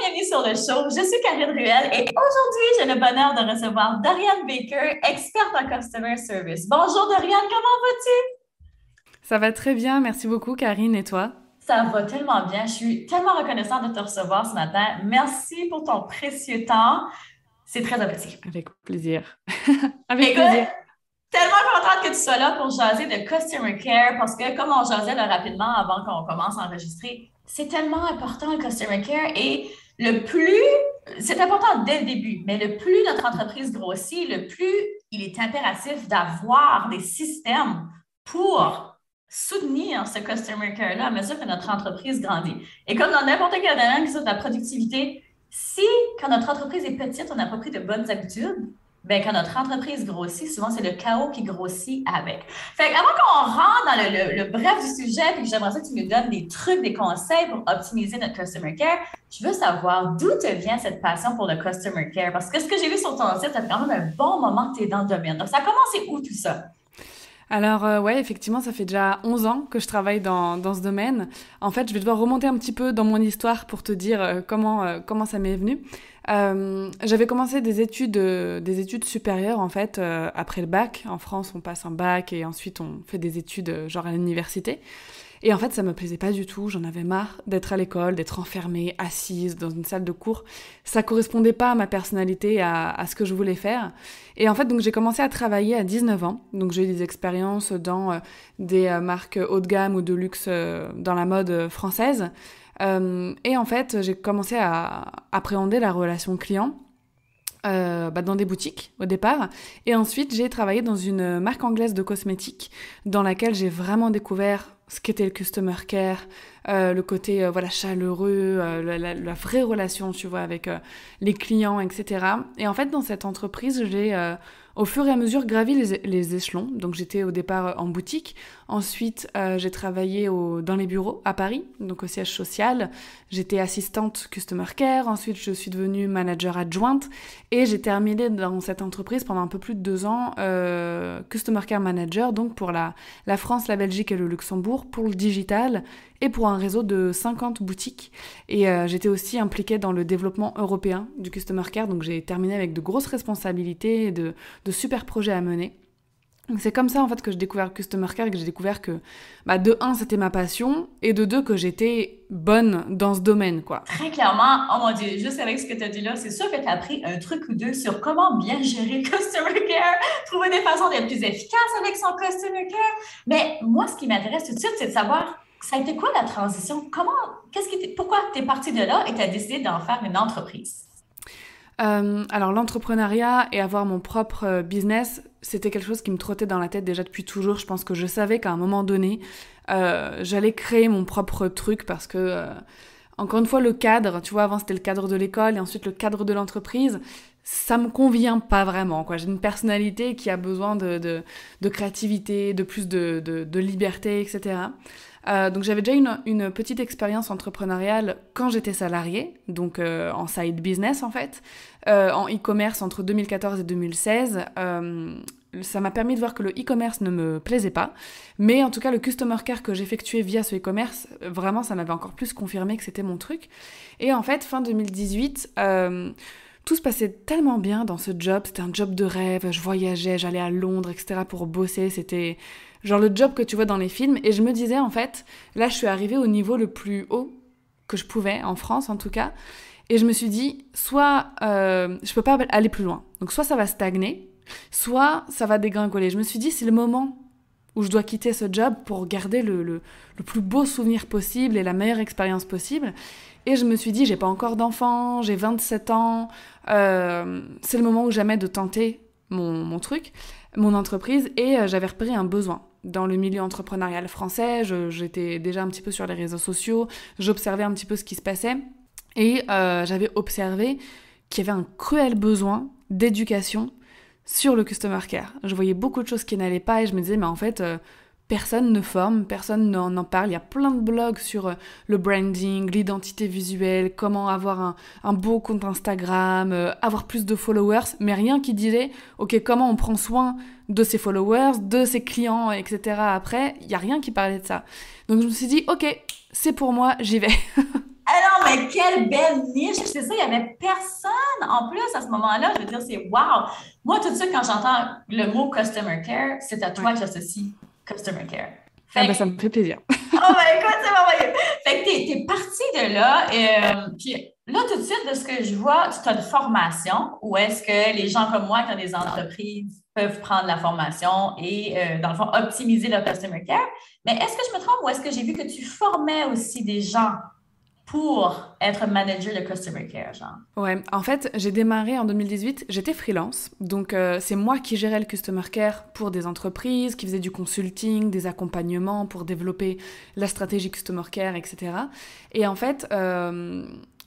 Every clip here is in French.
bienvenue sur le show. Je suis Karine Ruel et aujourd'hui, j'ai le bonheur de recevoir Doriane Baker, experte en Customer Service. Bonjour Doriane, comment vas-tu? Ça va très bien, merci beaucoup Karine, et toi? Ça va tellement bien. Je suis tellement reconnaissante de te recevoir ce matin. Merci pour ton précieux temps. C'est très apprécié. Avec plaisir. Avec Écoute, plaisir. tellement contente que tu sois là pour jaser de Customer Care parce que comme on jasait là, rapidement avant qu'on commence à enregistrer, c'est tellement important le Customer Care et le plus, c'est important dès le début, mais le plus notre entreprise grossit, le plus il est impératif d'avoir des systèmes pour soutenir ce Customer Care-là à mesure que notre entreprise grandit. Et comme dans n'importe quel domaine, que ce soit de la productivité, si quand notre entreprise est petite, on n'a pas pris de bonnes habitudes, ben, quand notre entreprise grossit, souvent, c'est le chaos qui grossit avec. Fait que avant qu'on rentre dans le bref du sujet, puis que j'aimerais ça que tu nous donnes des trucs, des conseils pour optimiser notre customer care, je veux savoir d'où te vient cette passion pour le customer care. Parce que ce que j'ai vu sur ton site, ça fait quand même un bon moment que tu es dans le domaine. Donc, ça a commencé où tout ça? Alors ouais, effectivement, ça fait déjà 11 ans que je travaille dans ce domaine. En fait, je vais devoir remonter un petit peu dans mon histoire pour te dire comment ça m'est venu. J'avais commencé des études supérieures en fait après le bac. En France, on passe un bac et ensuite on fait des études genre à l'université. Et en fait, ça me plaisait pas du tout. J'en avais marre d'être à l'école, d'être enfermée, assise dans une salle de cours. Ça correspondait pas à ma personnalité, à ce que je voulais faire. Et en fait, donc j'ai commencé à travailler à 19 ans. Donc j'ai eu des expériences dans des marques haut de gamme ou de luxe dans la mode française. Et en fait, j'ai commencé à appréhender la relation client. Dans des boutiques au départ. Et ensuite, j'ai travaillé dans une marque anglaise de cosmétiques dans laquelle j'ai vraiment découvert ce qu'était le customer care, le côté voilà chaleureux, la vraie relation, tu vois, avec les clients, etc. Et en fait, dans cette entreprise, j'ai au fur et à mesure gravi les échelons. Donc j'étais au départ en boutique, ensuite j'ai travaillé dans les bureaux à Paris, donc au siège social. J'étais assistante customer care, ensuite je suis devenue manager adjointe et j'ai terminé dans cette entreprise pendant un peu plus de 2 ans customer care manager, donc pour la France, la Belgique et le Luxembourg, pour le digital et pour un réseau de 50 boutiques. Et j'étais aussi impliquée dans le développement européen du Customer Care, donc j'ai terminé avec de grosses responsabilités et de super projets à mener. Donc c'est comme ça en fait que j'ai découvert le Customer Care et que j'ai découvert que de un c'était ma passion et de deux que j'étais bonne dans ce domaine quoi. Très clairement, oh mon Dieu, juste avec ce que tu as dit là, c'est sûr que tu as appris un truc ou deux sur comment bien gérer le customer care, trouver des façons d'être plus efficace avec son customer care. Mais moi, ce qui m'intéresse tout de suite, c'est de savoir, ça a été quoi la transition? Pourquoi tu es parti de là et tu as décidé d'en faire une entreprise? Alors l'entrepreneuriat et avoir mon propre business, c'était quelque chose qui me trottait dans la tête déjà depuis toujours. Je pense que je savais qu'à un moment donné, j'allais créer mon propre truc parce que, encore une fois, le cadre, tu vois, avant c'était le cadre de l'école et ensuite le cadre de l'entreprise, ça me convient pas vraiment, quoi. J'ai une personnalité qui a besoin de créativité, de plus de liberté, etc. Donc j'avais déjà une petite expérience entrepreneuriale quand j'étais salariée, donc en side business en fait, en e-commerce entre 2014 et 2016. Ça m'a permis de voir que le e-commerce ne me plaisait pas, mais en tout cas le customer care que j'effectuais via ce e-commerce, vraiment ça m'avait encore plus confirmé que c'était mon truc. Et en fait, fin 2018, tout se passait tellement bien dans ce job, c'était un job de rêve, je voyageais, j'allais à Londres, etc. pour bosser, c'était genre le job que tu vois dans les films, et je me disais en fait, là je suis arrivée au niveau le plus haut que je pouvais, en France en tout cas, et je me suis dit, soit je peux pas aller plus loin, donc soit ça va stagner, soit ça va dégringoler. Je me suis dit, c'est le moment où je dois quitter ce job pour garder le plus beau souvenir possible et la meilleure expérience possible. Et je me suis dit, j'ai pas encore d'enfant, j'ai 27 ans, c'est le moment ou jamais de tenter mon truc, mon entreprise, et j'avais repéré un besoin. Dans le milieu entrepreneurial français, j'étais déjà un petit peu sur les réseaux sociaux, j'observais un petit peu ce qui se passait, et j'avais observé qu'il y avait un cruel besoin d'éducation sur le customer care. Je voyais beaucoup de choses qui n'allaient pas et je me disais, mais en fait, personne ne forme, personne n'en parle. Il y a plein de blogs sur le branding, l'identité visuelle, comment avoir un beau compte Instagram, avoir plus de followers, mais rien qui disait, ok, comment on prend soin de ses followers, de ses clients, etc. Après, il n'y a rien qui parlait de ça. Donc je me suis dit, ok, c'est pour moi, j'y vais. Ah non, mais quelle belle niche! C'est ça, il n'y avait personne en plus à ce moment-là. Je veux dire, c'est wow! Moi, tout de suite, quand j'entends le mot customer care, c'est à toi Ouais. que j'associe customer care. Ah bah Fait ça me fait plaisir. oh my God, c'est merveilleux! Fait que t'es parti de là, puis là, tout de suite, de ce que je vois, tu as une formation où est-ce que les gens comme moi qui ont des entreprises peuvent prendre la formation et, dans le fond, optimiser leur customer care. Mais est-ce que je me trompe ou est-ce que j'ai vu que tu formais aussi des gens pour être manager de customer care, genre? Ouais, en fait, j'ai démarré en 2018, j'étais freelance, donc c'est moi qui gérais le customer care pour des entreprises, qui faisait du consulting, des accompagnements pour développer la stratégie customer care, etc. Et en fait,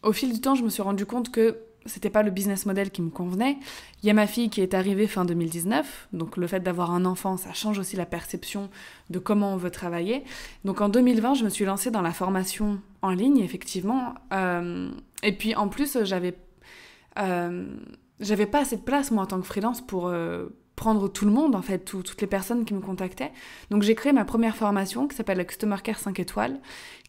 au fil du temps, je me suis rendu compte que c'était pas le business model qui me convenait. Il y a ma fille qui est arrivée fin 2019, donc le fait d'avoir un enfant, ça change aussi la perception de comment on veut travailler. Donc en 2020, je me suis lancée dans la formation en ligne, effectivement. Et puis en plus, euh, j'avais pas assez de place, moi, en tant que freelance, pour prendre tout le monde, en fait, toutes les personnes qui me contactaient. Donc j'ai créé ma première formation qui s'appelle la Customer Care 5 étoiles,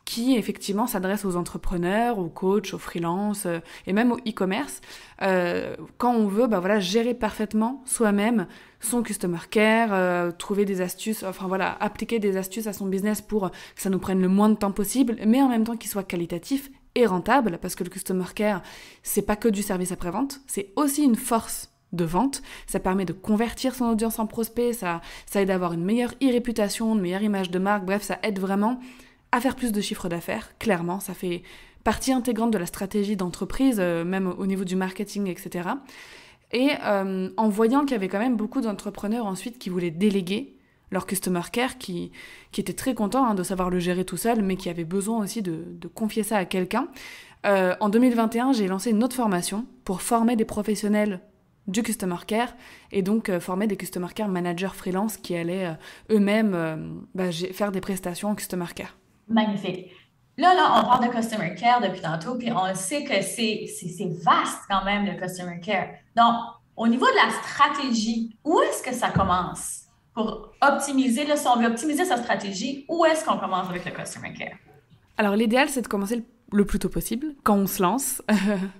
qui effectivement s'adresse aux entrepreneurs, aux coachs, aux freelances et même au e-commerce. Quand on veut bah, voilà, gérer parfaitement soi-même son customer care, trouver des astuces, enfin voilà, appliquer des astuces à son business pour que ça nous prenne le moins de temps possible, mais en même temps qu'il soit qualitatif et rentable, parce que le customer care, c'est pas que du service après-vente, c'est aussi une force de vente, ça permet de convertir son audience en prospect, ça aide à avoir une meilleure e-réputation, une meilleure image de marque, bref, ça aide vraiment à faire plus de chiffre d'affaires, clairement, ça fait partie intégrante de la stratégie d'entreprise, même au niveau du marketing, etc. Et en voyant qu'il y avait quand même beaucoup d'entrepreneurs ensuite qui voulaient déléguer leur customer care, qui étaient très contents de savoir le gérer tout seul, mais qui avaient besoin aussi de confier ça à quelqu'un. En 2021, j'ai lancé une autre formation pour former des professionnels du customer care et donc former des customer care managers freelance qui allaient eux-mêmes faire des prestations en customer care. Magnifique. Là, on parle de customer care depuis tantôt, puis on sait que c'est vaste quand même, le customer care. Donc, au niveau de la stratégie, où est-ce que ça commence? Pour optimiser, là, si on veut optimiser sa stratégie, où est-ce qu'on commence avec le customer care? Alors l'idéal, c'est de commencer le plus tôt possible, quand on se lance,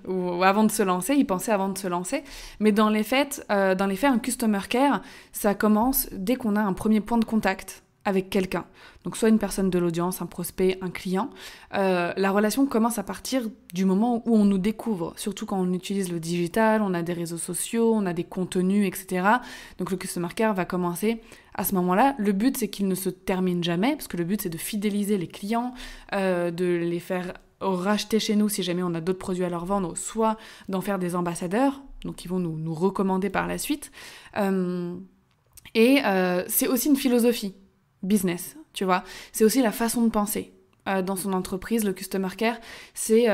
ou avant de se lancer, y penser avant de se lancer. Mais dans les faits, un customer care, ça commence dès qu'on a un premier point de contact avec quelqu'un. Donc soit une personne de l'audience, un prospect, un client. La relation commence à partir du moment où on nous découvre, surtout quand on utilise le digital, on a des réseaux sociaux, on a des contenus, etc. Donc le customer care va commencer à ce moment-là. Le but, c'est qu'il ne se termine jamais, parce que le but, c'est de fidéliser les clients, de les faire racheter chez nous si jamais on a d'autres produits à leur vendre, soit d'en faire des ambassadeurs, donc ils vont nous recommander par la suite. C'est aussi une philosophie business, tu vois. C'est aussi la façon de penser. Dans son entreprise, le customer care, c'est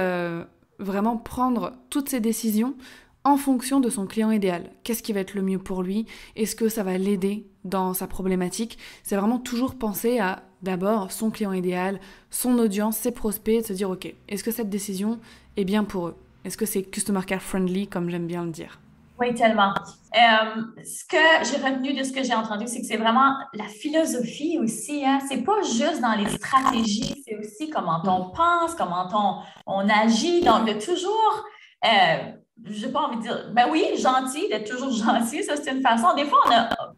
vraiment prendre toutes ses décisions en fonction de son client idéal. Qu'est-ce qui va être le mieux pour lui? Est-ce que ça va l'aider dans sa problématique? C'est vraiment toujours penser à d'abord son client idéal, son audience, ses prospects, de se dire ok, est-ce que cette décision est bien pour eux? Est-ce que c'est customer care friendly, comme j'aime bien le dire? Oui, tellement. Ce que j'ai retenu de ce que j'ai entendu, c'est que c'est vraiment la philosophie aussi, hein. C'est pas juste dans les stratégies, c'est aussi comment on pense, comment on agit. Donc, de toujours, je n'ai pas envie de dire, ben oui, gentil, d'être toujours gentil, ça c'est une façon. Des fois,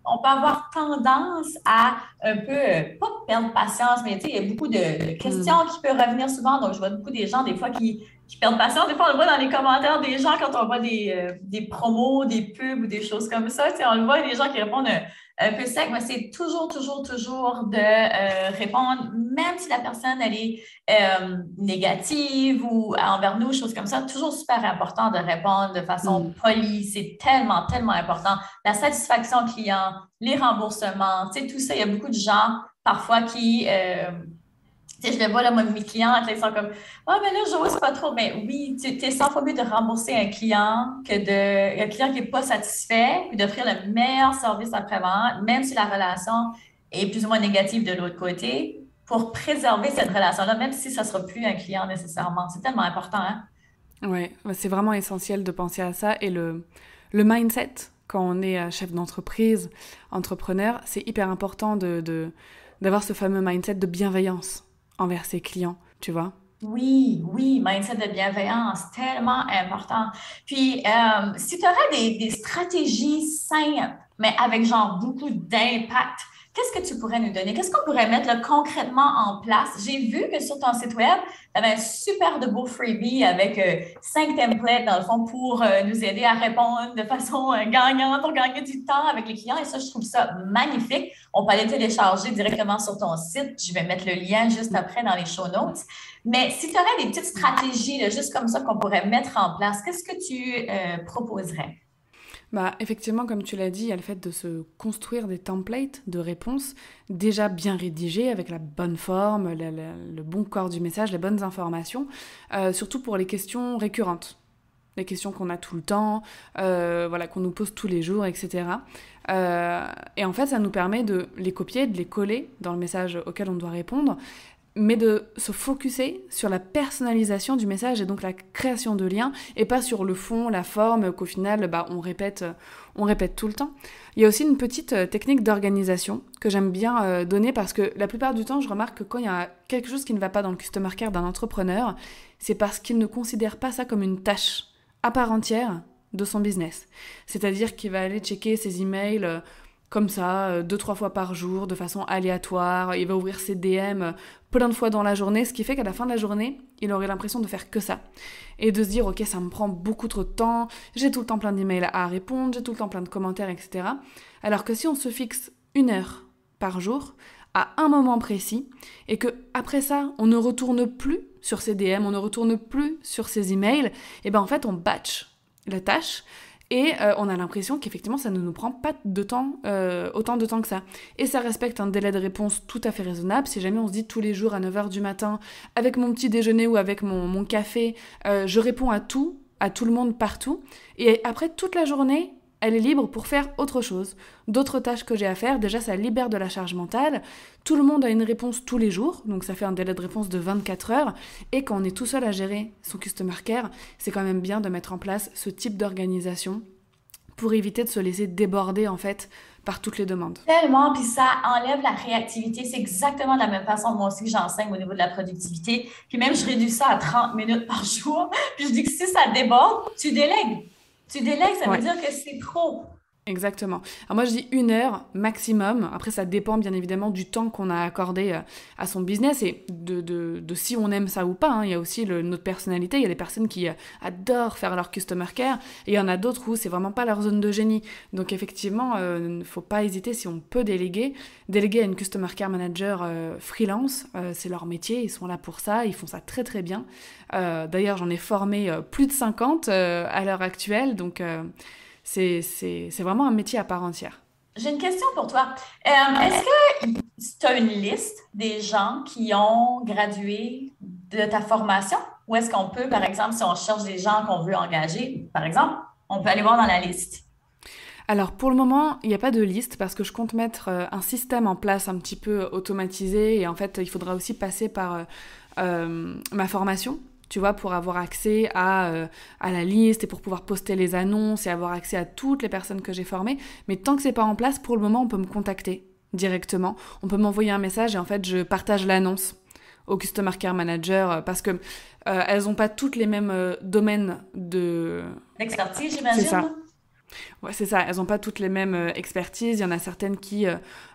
on peut avoir tendance à un peu, pas perdre patience, mais tu sais, il y a beaucoup de questions qui peuvent revenir souvent. Donc, je vois beaucoup des gens, des fois, qui perdent patience. Des fois, on le voit dans les commentaires des gens quand on voit des promos, des pubs ou des choses comme ça. Tu sais, on le voit, des gens qui répondent un peu sec, mais c'est toujours, toujours, toujours de répondre, même si la personne, elle est négative ou envers nous, choses comme ça, toujours super important de répondre de façon polie. C'est tellement, tellement important. La satisfaction client, les remboursements, tu sais, tout ça, il y a beaucoup de gens parfois qui... tu sais, je le vois, là, moi, mes clientes, là, ils sont comme, ah, mais là, j'ose pas trop. Mais oui, tu es 100 fois mieux de rembourser un client un client qui n'est pas satisfait, puis d'offrir le meilleur service après-vente, même si la relation est plus ou moins négative de l'autre côté, pour préserver cette relation-là, même si ça ne sera plus un client nécessairement. C'est tellement important, hein? Ouais, c'est vraiment essentiel de penser à ça. Et le mindset, quand on est chef d'entreprise, entrepreneur, c'est hyper important d'avoir ce fameux mindset de bienveillance envers ses clients, tu vois. Oui, oui, mindset de bienveillance, tellement important. Puis, si tu aurais des stratégies simples, mais avec genre beaucoup d'impact, qu'est-ce que tu pourrais nous donner? Qu'est-ce qu'on pourrait mettre là, concrètement en place? J'ai vu que sur ton site web, tu avais un super de beau freebie avec 5 templates, dans le fond, pour nous aider à répondre de façon gagnante pour gagner du temps avec les clients. Et ça, je trouve ça magnifique. On peut aller télécharger directement sur ton site. Je vais mettre le lien juste après dans les show notes. Mais si tu aurais des petites stratégies, là, juste comme ça, qu'on pourrait mettre en place, qu'est-ce que tu proposerais? Bah, effectivement, comme tu l'as dit, il y a le fait de se construire des templates de réponses déjà bien rédigés, avec la bonne forme, le bon corps du message, les bonnes informations, surtout pour les questions récurrentes. Les questions qu'on a tout le temps, voilà, qu'on nous pose tous les jours, etc. Et en fait, ça nous permet de les copier, de les coller dans le message auquel on doit répondre, mais de se focuser sur la personnalisation du message et donc la création de liens, et pas sur le fond, la forme, qu'au final, bah, on répète tout le temps. Il y a aussi une petite technique d'organisation que j'aime bien donner, parce que la plupart du temps, je remarque que quand il y a quelque chose qui ne va pas dans le customer care d'un entrepreneur, c'est parce qu'il ne considère pas ça comme une tâche à part entière de son business. C'est-à-dire qu'il va aller checker ses emails comme ça, 2-3 fois par jour, de façon aléatoire. Il va ouvrir ses DM plein de fois dans la journée, ce qui fait qu'à la fin de la journée, il aurait l'impression de faire que ça. Et de se dire, ok, ça me prend beaucoup trop de temps, j'ai tout le temps plein d'emails à répondre, j'ai tout le temps plein de commentaires, etc. Alors que si on se fixe 1 heure par jour, à un moment précis, et que après ça, on ne retourne plus sur ses DM, on ne retourne plus sur ses emails, et ben en fait, on batch la tâche, et on a l'impression qu'effectivement, ça ne nous prend pas de temps, autant de temps que ça. Et ça respecte un délai de réponse tout à fait raisonnable. Si jamais on se dit tous les jours à 9 h du matin, avec mon petit déjeuner ou avec mon café, je réponds à tout le monde partout. Et après, toute la journée, elle est libre pour faire autre chose, d'autres tâches que j'ai à faire. Déjà, ça libère de la charge mentale. Tout le monde a une réponse tous les jours, donc ça fait un délai de réponse de 24 heures. Et quand on est tout seul à gérer son customer care, c'est quand même bien de mettre en place ce type d'organisation pour éviter de se laisser déborder en fait par toutes les demandes. Tellement, puis ça enlève la réactivité. C'est exactement de la même façon que moi aussi que j'enseigne au niveau de la productivité. Puis même, je réduis ça à 30 minutes par jour. Puis je dis que si ça déborde, tu délègues. Tu délègues, ça veut Ouais. dire que c'est trop. Exactement. Alors moi je dis 1 heure maximum. Après ça dépend bien évidemment du temps qu'on a accordé à son business et de si on aime ça ou pas, hein. Il y a aussi notre personnalité. Il y a des personnes qui adorent faire leur customer care et il y en a d'autres où c'est vraiment pas leur zone de génie. Donc effectivement, faut pas hésiter si on peut déléguer. Déléguer à une customer care manager freelance, c'est leur métier. Ils sont là pour ça. Ils font ça très très bien. D'ailleurs j'en ai formé plus de 50 à l'heure actuelle. Donc c'est vraiment un métier à part entière. J'ai une question pour toi. Est-ce que tu as une liste des gens qui ont gradué de ta formation? Ou est-ce qu'on peut, par exemple, si on cherche des gens qu'on veut engager, par exemple, on peut aller voir dans la liste? Alors pour le moment, il n'y a pas de liste parce que je compte mettre un système en place un petit peu automatisé et en fait il faudra aussi passer par ma formation. Tu vois, pour avoir accès à la liste et pour pouvoir poster les annonces et avoir accès à toutes les personnes que j'ai formées. Mais tant que c'est pas en place, pour le moment, on peut me contacter directement. On peut m'envoyer un message et en fait, je partage l'annonce au Customer Care Manager parce que elles ont pas toutes les mêmes domaines de... L'expertise, C'est ça. j'imagine? Ouais, c'est ça, elles n'ont pas toutes les mêmes expertises. Il y en a certaines qui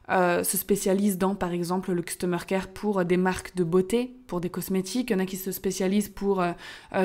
se spécialisent dans, par exemple, le customer care pour des marques de beauté, pour des cosmétiques. Il y en a qui se spécialisent pour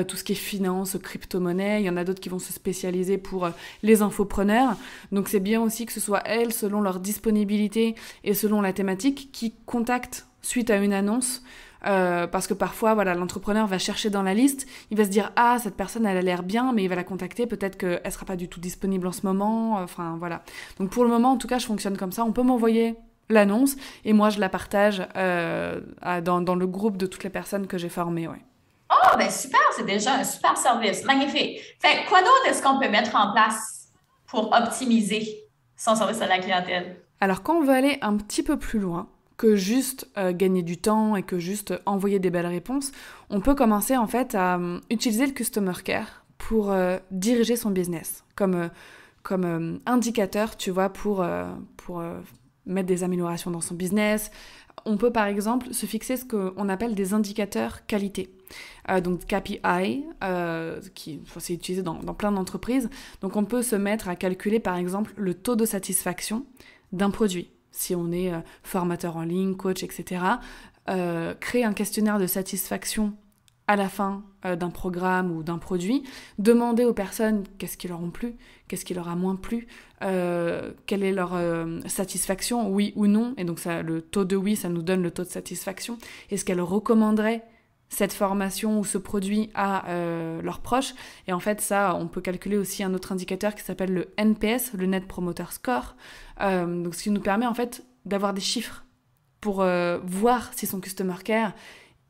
tout ce qui est finance, crypto-monnaie. Il y en a d'autres qui vont se spécialiser pour les infopreneurs. Donc c'est bien aussi que ce soit elles, selon leur disponibilité et selon la thématique, qui contactent suite à une annonce. Parce que parfois, voilà, l'entrepreneur va chercher dans la liste, il va se dire ah cette personne elle a l'air bien, mais il va la contacter, peut-être qu'elle sera pas du tout disponible en ce moment. Enfin voilà. Donc pour le moment, en tout cas, je fonctionne comme ça. On peut m'envoyer l'annonce et moi je la partage dans le groupe de toutes les personnes que j'ai formées. Ouais. Oh, ben super, c'est déjà un super service. Magnifique. Fait que quoi d'autre est-ce qu'on peut mettre en place pour optimiser son service à la clientèle? Alors quand on veut aller un petit peu plus loin que juste gagner du temps et que juste envoyer des belles réponses, on peut commencer en fait à utiliser le customer care pour diriger son business comme indicateur, tu vois, pour mettre des améliorations dans son business. On peut par exemple se fixer ce qu'on appelle des indicateurs qualité. donc KPI, c'est utilisé dans plein d'entreprises. Donc on peut se mettre à calculer par exemple le taux de satisfaction d'un produit. Si on est formateur en ligne, coach, etc., créer un questionnaire de satisfaction à la fin d'un programme ou d'un produit, demander aux personnes qu'est-ce qui leur ont plu, qu'est-ce qui leur a moins plu, quelle est leur satisfaction, oui ou non, et donc ça, le taux de oui, ça nous donne le taux de satisfaction, est-ce qu'elles recommanderaient cette formation ou ce produit à leurs proches, et en fait ça, on peut calculer aussi un autre indicateur qui s'appelle le NPS, le Net Promoter Score, donc ce qui nous permet en fait d'avoir des chiffres pour voir si son customer care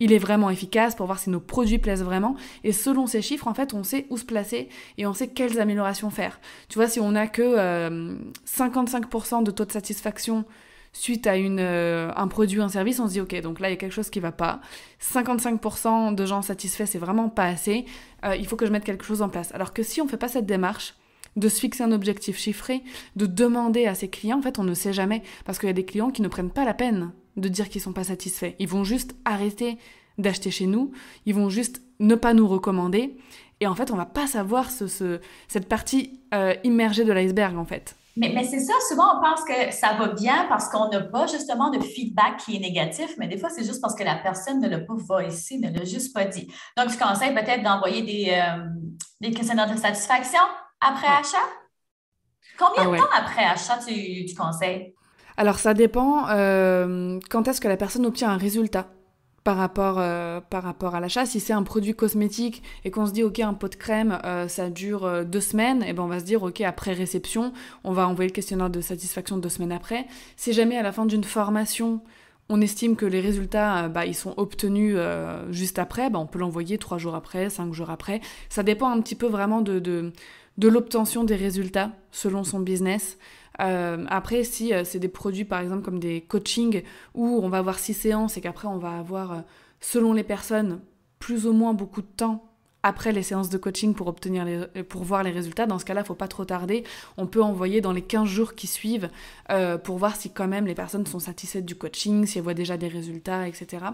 il est vraiment efficace, pour voir si nos produits plaisent vraiment. Et selon ces chiffres, en fait, on sait où se placer et on sait quelles améliorations faire. Tu vois, si on n'a que 55% de taux de satisfaction suite à un produit ou un service, on se dit, ok, donc là, il y a quelque chose qui ne va pas. 55% de gens satisfaits, c'est vraiment pas assez. Il faut que je mette quelque chose en place. Alors que si on ne fait pas cette démarche, de se fixer un objectif chiffré, de demander à ses clients, en fait, on ne sait jamais. Parce qu'il y a des clients qui ne prennent pas la peine de dire qu'ils ne sont pas satisfaits. Ils vont juste arrêter d'acheter chez nous, ils vont juste ne pas nous recommander, et en fait, on ne va pas savoir cette partie immergée de l'iceberg, en fait. Mais c'est ça, souvent on pense que ça va bien parce qu'on n'a pas justement de feedback qui est négatif, mais des fois c'est juste parce que la personne ne l'a pas voicé, ne l'a juste pas dit. Donc, tu conseilles peut-être d'envoyer des questionnaires de satisfaction après achat? Combien de temps après achat tu conseilles? Alors ça dépend quand est-ce que la personne obtient un résultat par rapport à l'achat. Si c'est un produit cosmétique et qu'on se dit ok, un pot de crème ça dure 2 semaines, et ben on va se dire ok, après réception on va envoyer le questionnaire de satisfaction 2 semaines après. Si jamais à la fin d'une formation on estime que les résultats ils sont obtenus juste après, on peut l'envoyer 3 jours après, 5 jours après. Ça dépend un petit peu vraiment de l'obtention des résultats selon son business. Après, si c'est des produits par exemple comme des coachings où on va avoir 6 séances et qu'après on va avoir, selon les personnes, plus ou moins beaucoup de temps après les séances de coaching pour voir les résultats, dans ce cas-là, il ne faut pas trop tarder. On peut envoyer dans les 15 jours qui suivent pour voir si quand même les personnes sont satisfaites du coaching, si elles voient déjà des résultats, etc.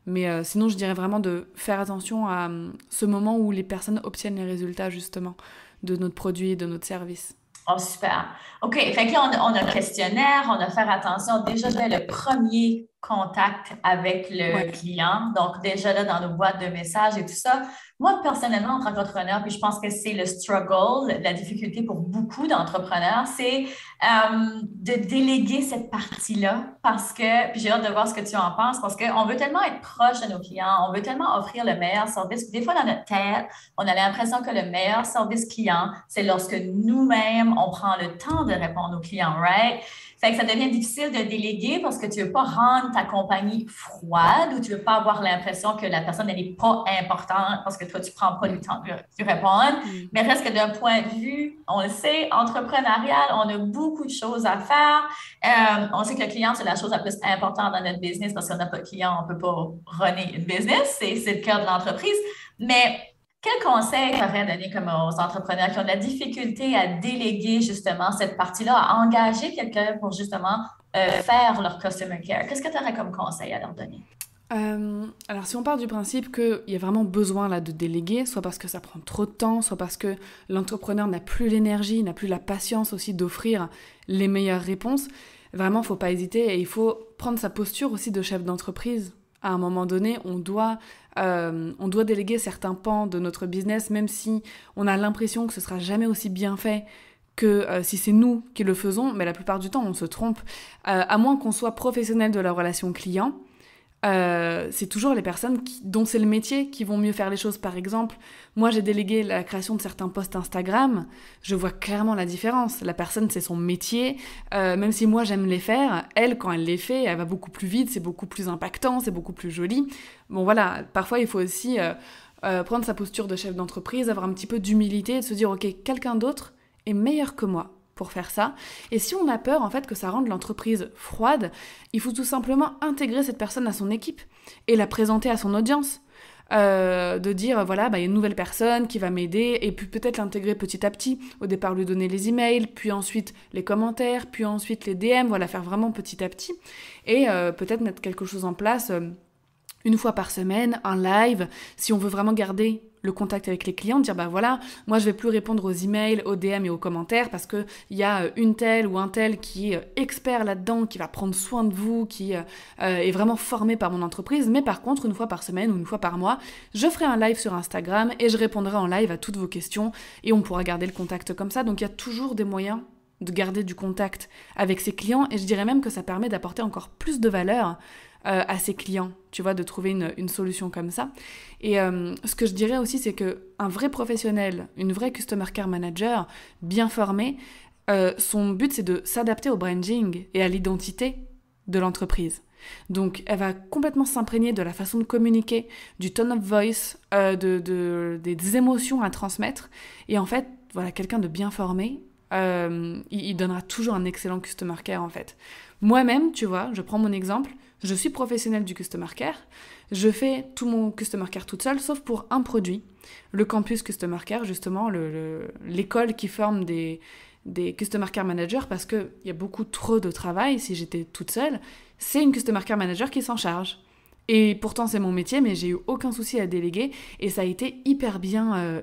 Mais sinon, je dirais vraiment de faire attention à ce moment où les personnes obtiennent les résultats justement de notre produit et de notre service. Oh, super. OK. Fait que là, on a le questionnaire, on a faire attention déjà dès le premier contact avec le client. Donc, déjà là, dans nos boîtes de messages et tout ça. Moi, personnellement, en tant qu'entrepreneur, puis je pense que c'est le struggle, la difficulté pour beaucoup d'entrepreneurs, c'est de déléguer cette partie-là parce que, puis j'ai hâte de voir ce que tu en penses, parce qu'on veut tellement être proche de nos clients, on veut tellement offrir le meilleur service. Des fois, dans notre tête, on a l'impression que le meilleur service client, c'est lorsque nous-mêmes, on prend le temps de répondre aux clients, right? Fait que ça devient difficile de déléguer parce que tu ne veux pas rendre ta compagnie froide ou tu ne veux pas avoir l'impression que la personne n'est pas importante parce que toi, tu ne prends pas le temps de lui répondre. Mais reste que d'un point de vue, on le sait, entrepreneurial, on a beaucoup de choses à faire. On sait que le client, c'est la chose la plus importante dans notre business parce qu'on n'a pas de client, on ne peut pas runner une business. C'est le cœur de l'entreprise. Mais quel conseil tu aurais donné comme aux entrepreneurs qui ont de la difficulté à déléguer justement cette partie-là, à engager quelqu'un pour justement faire leur customer care? Qu'est-ce que tu aurais comme conseil à leur donner? Alors si on part du principe qu'il y a vraiment besoin là de déléguer, soit parce que ça prend trop de temps, soit parce que l'entrepreneur n'a plus l'énergie, n'a plus la patience aussi d'offrir les meilleures réponses, vraiment il ne faut pas hésiter et il faut prendre sa posture aussi de chef d'entreprise. À un moment donné, on doit déléguer certains pans de notre business, même si on a l'impression que ce sera jamais aussi bien fait que si c'est nous qui le faisons, mais la plupart du temps, on se trompe. À moins qu'on soit professionnel de la relation client, c'est toujours les personnes dont c'est le métier qui vont mieux faire les choses. Par exemple, moi j'ai délégué la création de certains posts Instagram, je vois clairement la différence. La personne, c'est son métier, même si moi j'aime les faire, elle, quand elle les fait, elle va beaucoup plus vite, c'est beaucoup plus impactant, c'est beaucoup plus joli. Bon voilà, parfois il faut aussi prendre sa posture de chef d'entreprise, avoir un petit peu d'humilité et de se dire ok, quelqu'un d'autre est meilleur que moi pour faire ça. Et si on a peur en fait que ça rende l'entreprise froide, il faut tout simplement intégrer cette personne à son équipe et la présenter à son audience. De dire voilà, il y a une nouvelle personne qui va m'aider et puis peut-être l'intégrer petit à petit. Au départ lui donner les emails, puis ensuite les commentaires, puis ensuite les DM, voilà, faire vraiment petit à petit et peut-être mettre quelque chose en place une fois par semaine, un live, si on veut vraiment garder le contact avec les clients, dire bah voilà, moi je vais plus répondre aux emails, aux DM et aux commentaires parce que il y a une telle ou un tel qui est expert là-dedans, qui va prendre soin de vous, qui est vraiment formé par mon entreprise, mais par contre une fois par semaine ou une fois par mois, je ferai un live sur Instagram et je répondrai en live à toutes vos questions et on pourra garder le contact comme ça. Donc il y a toujours des moyens de garder du contact avec ses clients et je dirais même que ça permet d'apporter encore plus de valeur à ses clients, tu vois, de trouver une solution comme ça. Et ce que je dirais aussi, c'est qu'un vrai professionnel, une vraie Customer Care Manager bien formée, son but, c'est de s'adapter au branding et à l'identité de l'entreprise. Donc, elle va complètement s'imprégner de la façon de communiquer, du tone of voice, des émotions à transmettre. Et en fait, voilà, quelqu'un de bien formé, il donnera toujours un excellent Customer Care, en fait. Moi-même, tu vois, je prends mon exemple, je suis professionnelle du Customer Care, je fais tout mon Customer Care toute seule, sauf pour un produit, le campus Customer Care, justement, l'école qui forme des Customer Care Managers, parce qu'il y a beaucoup trop de travail, si j'étais toute seule, c'est une Customer Care Manager qui s'en charge. Et pourtant, c'est mon métier, mais j'ai eu aucun souci à déléguer, et ça a été hyper bien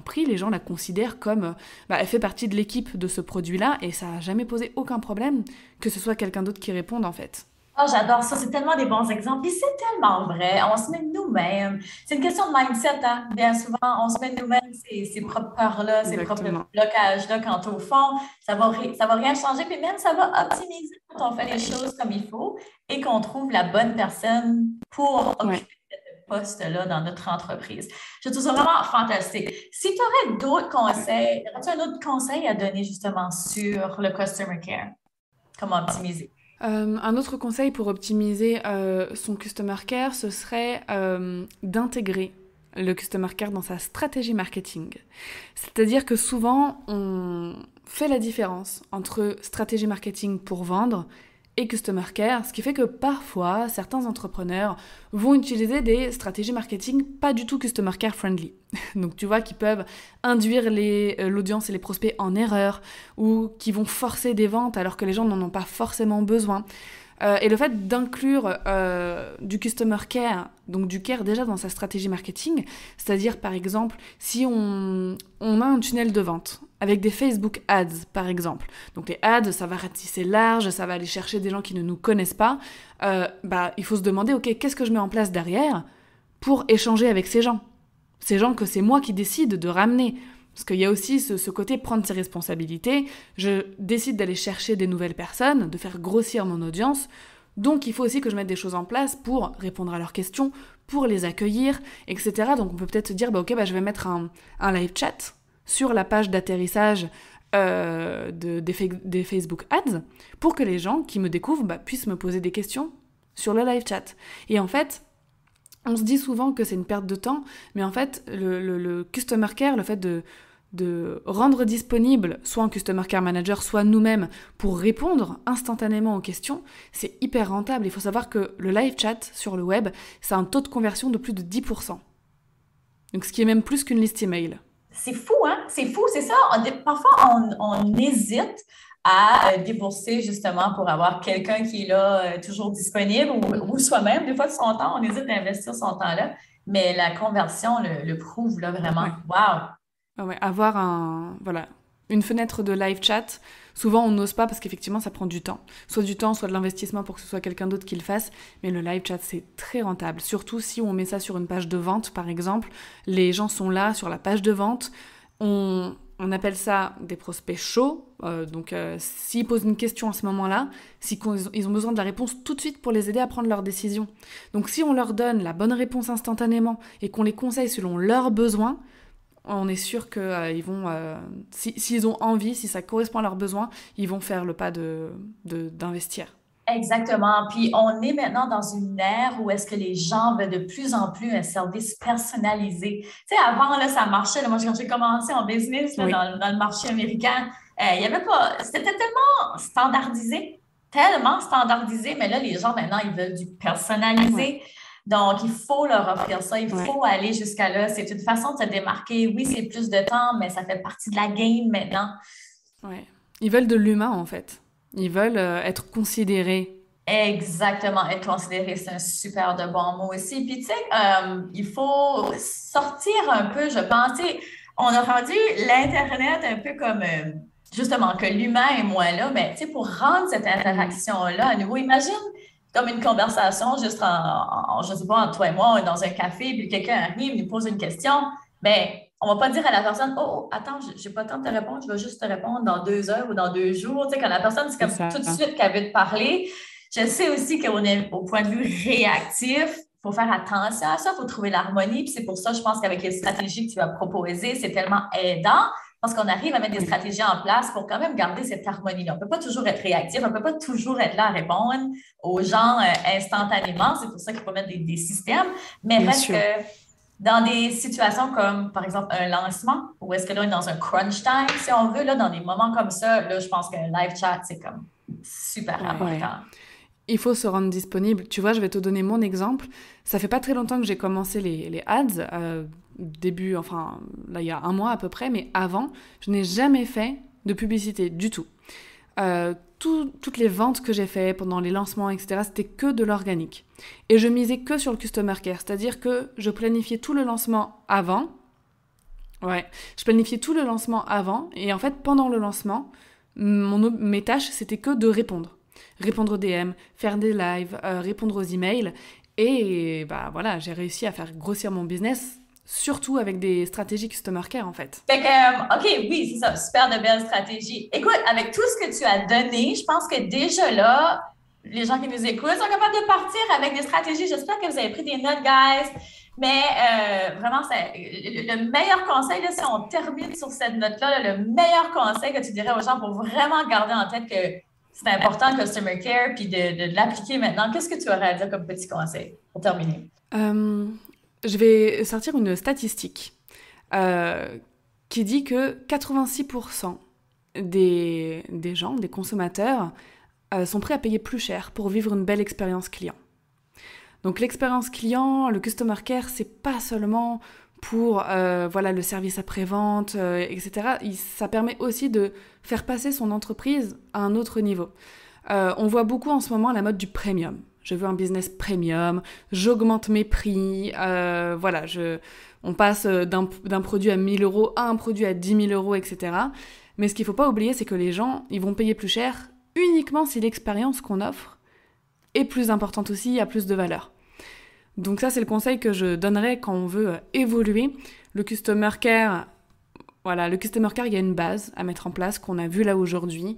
pris, les gens la considèrent comme, elle fait partie de l'équipe de ce produit-là, et ça n'a jamais posé aucun problème que ce soit quelqu'un d'autre qui réponde, en fait. Oh, j'adore ça, c'est tellement des bons exemples. Et c'est tellement vrai. On se met nous-mêmes. C'est une question de mindset, hein. Bien souvent, on se met nous-mêmes ces propres peurs-là, ces propres Exactement. blocages-là, quand au fond, ça va rien changer. Puis même, ça va optimiser quand on fait les choses comme il faut et qu'on trouve la bonne personne pour Ouais. occuper ce poste-là dans notre entreprise. Je trouve ça vraiment fantastique. Si tu aurais d'autres conseils, aurais-tu un autre conseil à donner justement sur le customer care? Comment optimiser? Un autre conseil pour optimiser son Customer Care, ce serait d'intégrer le Customer Care dans sa stratégie marketing. C'est-à-dire que souvent, on fait la différence entre stratégie marketing pour vendre et Customer Care, ce qui fait que parfois, certains entrepreneurs vont utiliser des stratégies marketing pas du tout Customer Care friendly. Donc tu vois, qui peuvent induire l'audience et les prospects en erreur, ou qui vont forcer des ventes alors que les gens n'en ont pas forcément besoin. Et le fait d'inclure du customer care, donc du care déjà dans sa stratégie marketing, c'est-à-dire par exemple si on a un tunnel de vente avec des Facebook ads par exemple, donc les ads ça va ratisser large, ça va aller chercher des gens qui ne nous connaissent pas, il faut se demander ok, qu'est-ce que je mets en place derrière pour échanger avec ces gens que c'est moi qui décide de ramener. Parce qu'il y a aussi ce côté prendre ses responsabilités. Je décide d'aller chercher des nouvelles personnes, de faire grossir mon audience. Donc il faut aussi que je mette des choses en place pour répondre à leurs questions, pour les accueillir, etc. Donc on peut peut-être se dire, je vais mettre un live chat sur la page d'atterrissage des Facebook Ads pour que les gens qui me découvrent puissent me poser des questions sur le live chat. Et en fait, on se dit souvent que c'est une perte de temps, mais en fait, le customer care, le fait de rendre disponible soit un customer care manager, soit nous-mêmes pour répondre instantanément aux questions, c'est hyper rentable. Il faut savoir que le live chat sur le web, c'est un taux de conversion de plus de 10%. Donc ce qui est même plus qu'une liste email. C'est fou, hein? C'est fou, c'est ça. Parfois, on hésite à débourser justement pour avoir quelqu'un qui est là, toujours disponible ou soi-même. Des fois, de son temps, on hésite à investir son temps-là, mais la conversion le prouve là vraiment. Ouais. Wow! Ouais, avoir une fenêtre de live chat, souvent on n'ose pas parce qu'effectivement ça prend du temps. Soit du temps, soit de l'investissement pour que ce soit quelqu'un d'autre qui le fasse. Mais le live chat c'est très rentable. Surtout si on met ça sur une page de vente par exemple. Les gens sont là sur la page de vente. On appelle ça des prospects chauds. S'ils posent une question à ce moment-là, ils ont besoin de la réponse tout de suite pour les aider à prendre leur décision. Donc si on leur donne la bonne réponse instantanément et qu'on les conseille selon leurs besoins, on est sûr qu'ils vont, s'ils ont envie, si ça correspond à leurs besoins, ils vont faire le pas d'investir. Exactement. Puis on est maintenant dans une ère où est-ce que les gens veulent de plus en plus un service personnalisé. Tu sais, avant, là, ça marchait. Là, moi, quand j'ai commencé en business là, Oui. dans le marché américain, il y avait pas. C'était tellement standardisé, mais là, les gens maintenant, ils veulent du personnalisé. Ouais. Donc, il faut leur offrir ça, il Ouais. faut aller jusqu'à là. C'est une façon de se démarquer. Oui, c'est plus de temps, mais ça fait partie de la game maintenant. Ouais. Ils veulent de l'humain en fait. Ils veulent être considérés Exactement, être considéré, c'est un super de bon mot aussi. Puis, tu sais, il faut sortir un peu, je pense. Tu sais, on a rendu l'Internet un peu comme, justement, que l'humain est moins là. Mais, tu sais, pour rendre cette Mm. interaction-là à nouveau, imagine comme une conversation juste je sais pas, entre toi et moi, on est dans un café, puis quelqu'un arrive, nous pose une question. Ben, on va pas dire à la personne, oh, attends, j'ai pas le temps de te répondre, je vais juste te répondre dans 2 heures ou dans 2 jours. Tu sais, quand la personne, c'est C'est comme tout ça. de suite qu'elle veut te parler. Je sais aussi qu'on est au point de vue réactif. Il faut faire attention à ça, il faut trouver l'harmonie. Puis c'est pour ça, je pense qu'avec les stratégies que tu as proposées, c'est tellement aidant parce qu'on arrive à mettre des Oui, stratégies en place pour quand même garder cette harmonie-là. On ne peut pas toujours être réactif, on ne peut pas toujours être là à répondre aux gens instantanément. C'est pour ça qu'il faut mettre des systèmes. Mais bien reste sûr. que dans des situations comme, par exemple, un lancement, où est-ce que là, on est dans un crunch time, si on veut, là, dans des moments comme ça, là, je pense qu'un live chat, c'est comme super Ouais. important. Il faut se rendre disponible. Tu vois, je vais te donner mon exemple. Ça fait pas très longtemps que j'ai commencé les ads, début, enfin, là, il y a un mois à peu près, mais avant, je n'ai jamais fait de publicité du tout. Toutes les ventes que j'ai faites pendant les lancements, etc., c'était que de l'organique. Et je misais que sur le customer care, c'est-à-dire que je planifiais tout le lancement avant. Ouais, je planifiais tout le lancement avant, et en fait, pendant le lancement, mes tâches, c'était que de répondre. Répondre aux DM, faire des lives, répondre aux emails. Et bah voilà, j'ai réussi à faire grossir mon business, surtout avec des stratégies customer care en fait. Fait que, OK, oui, c'est ça, super de belles stratégies. Écoute, avec tout ce que tu as donné, je pense que déjà là, les gens qui nous écoutent sont capables de partir avec des stratégies. J'espère que vous avez pris des notes, guys. Mais vraiment, c'est le meilleur conseil, là, si on termine sur cette note-là, là, le meilleur conseil que tu dirais aux gens pour vraiment garder en tête que c'est important, le customer care, puis de l'appliquer maintenant, qu'est-ce que tu aurais à dire comme petit conseil pour terminer? Euh, je vais sortir une statistique euh, qui dit que 86% des gens, des consommateurs, sont prêts à payer plus cher pour vivre une belle expérience client. Donc l'expérience client, le customer care, c'est pas seulement pour voilà, le service après-vente, etc. Ça permet aussi de faire passer son entreprise à un autre niveau. On voit beaucoup en ce moment la mode du premium. Je veux un business premium, j'augmente mes prix, voilà, on passe d'un produit à 1000 euros à un produit à 10 000 euros, etc. Mais ce qu'il ne faut pas oublier, c'est que les gens, ils vont payer plus cher uniquement si l'expérience qu'on offre est plus importante aussi, a plus de valeur. Donc ça, c'est le conseil que je donnerais quand on veut évoluer. Le customer care, voilà, le customer care, il y a une base à mettre en place qu'on a vu là aujourd'hui.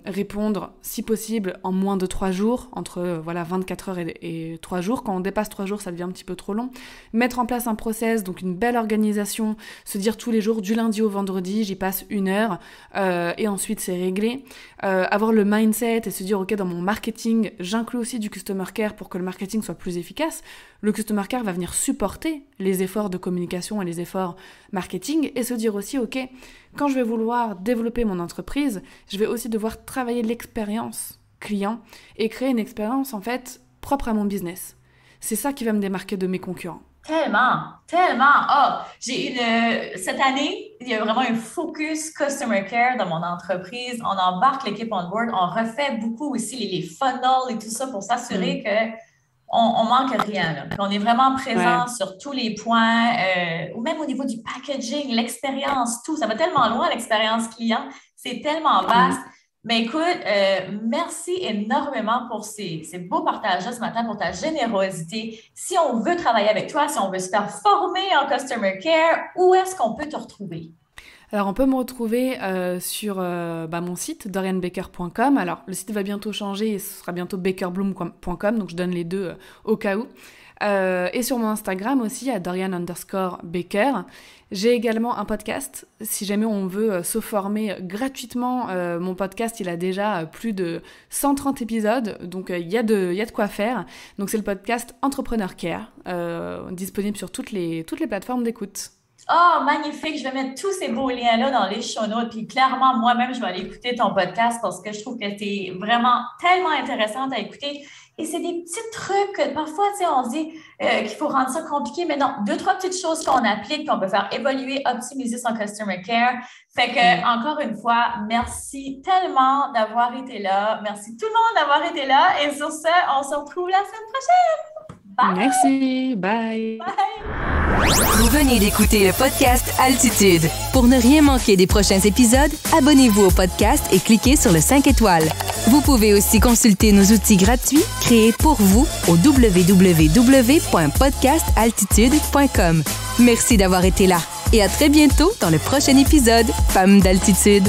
Répondre, si possible, en moins de 3 jours, entre voilà, 24 heures et 3 jours. Quand on dépasse 3 jours, ça devient un petit peu trop long. Mettre en place un process, donc une belle organisation, se dire tous les jours, du lundi au vendredi, j'y passe 1 heure, et ensuite c'est réglé. Avoir le mindset et se dire, ok, dans mon marketing, j'inclus aussi du customer care pour que le marketing soit plus efficace. Le customer care va venir supporter les efforts de communication et les efforts marketing et se dire aussi, ok, quand je vais vouloir développer mon entreprise, je vais aussi devoir travailler l'expérience client et créer une expérience en fait propre à mon business. C'est ça qui va me démarquer de mes concurrents. Tellement, tellement. Ah, cette année, il y a vraiment un focus customer care dans mon entreprise. On embarque l'équipe on board. On refait beaucoup aussi les funnels et tout ça pour s'assurer Mm. que on manque rien, là. Qu'on est vraiment présent Ouais. sur tous les points, ou même au niveau du packaging, l'expérience, tout. Ça va tellement loin, l'expérience client. C'est tellement vaste. Mm. Mais écoute, merci énormément pour ces beaux partages-là ce matin, pour ta générosité. Si on veut travailler avec toi, si on veut se faire former en Customer Care, où est-ce qu'on peut te retrouver? Alors on peut me retrouver sur mon site dorianbaker.com. Alors le site va bientôt changer et ce sera bientôt bakerbloom.com, donc je donne les deux au cas où. Et sur mon Instagram aussi, à Dorian_Baker. J'ai également un podcast. Si jamais on veut se former gratuitement, mon podcast, il a déjà plus de 130 épisodes. Donc, il y a de quoi faire. Donc, c'est le podcast Entrepreneur Care, disponible sur toutes les plateformes d'écoute. Oh, magnifique. Je vais mettre tous ces beaux liens-là dans les show notes. Puis clairement, moi-même, je vais aller écouter ton podcast parce que je trouve que c'est vraiment tellement intéressant à écouter. Et c'est des petits trucs que parfois, tu sais, on se dit qu'il faut rendre ça compliqué, mais non, 2-3 petites choses qu'on applique, qu'on peut faire évoluer, optimiser son customer care. Fait que, encore une fois, merci tellement d'avoir été là. Merci tout le monde d'avoir été là. Et sur ce, on se retrouve la semaine prochaine. Bye! Merci, bye! Bye! Vous venez d'écouter le podcast Altitude. Pour ne rien manquer des prochains épisodes, abonnez-vous au podcast et cliquez sur le 5 étoiles. Vous pouvez aussi consulter nos outils gratuits créés pour vous au www.podcastaltitude.com. Merci d'avoir été là et à très bientôt dans le prochain épisode Femmes d'Altitude.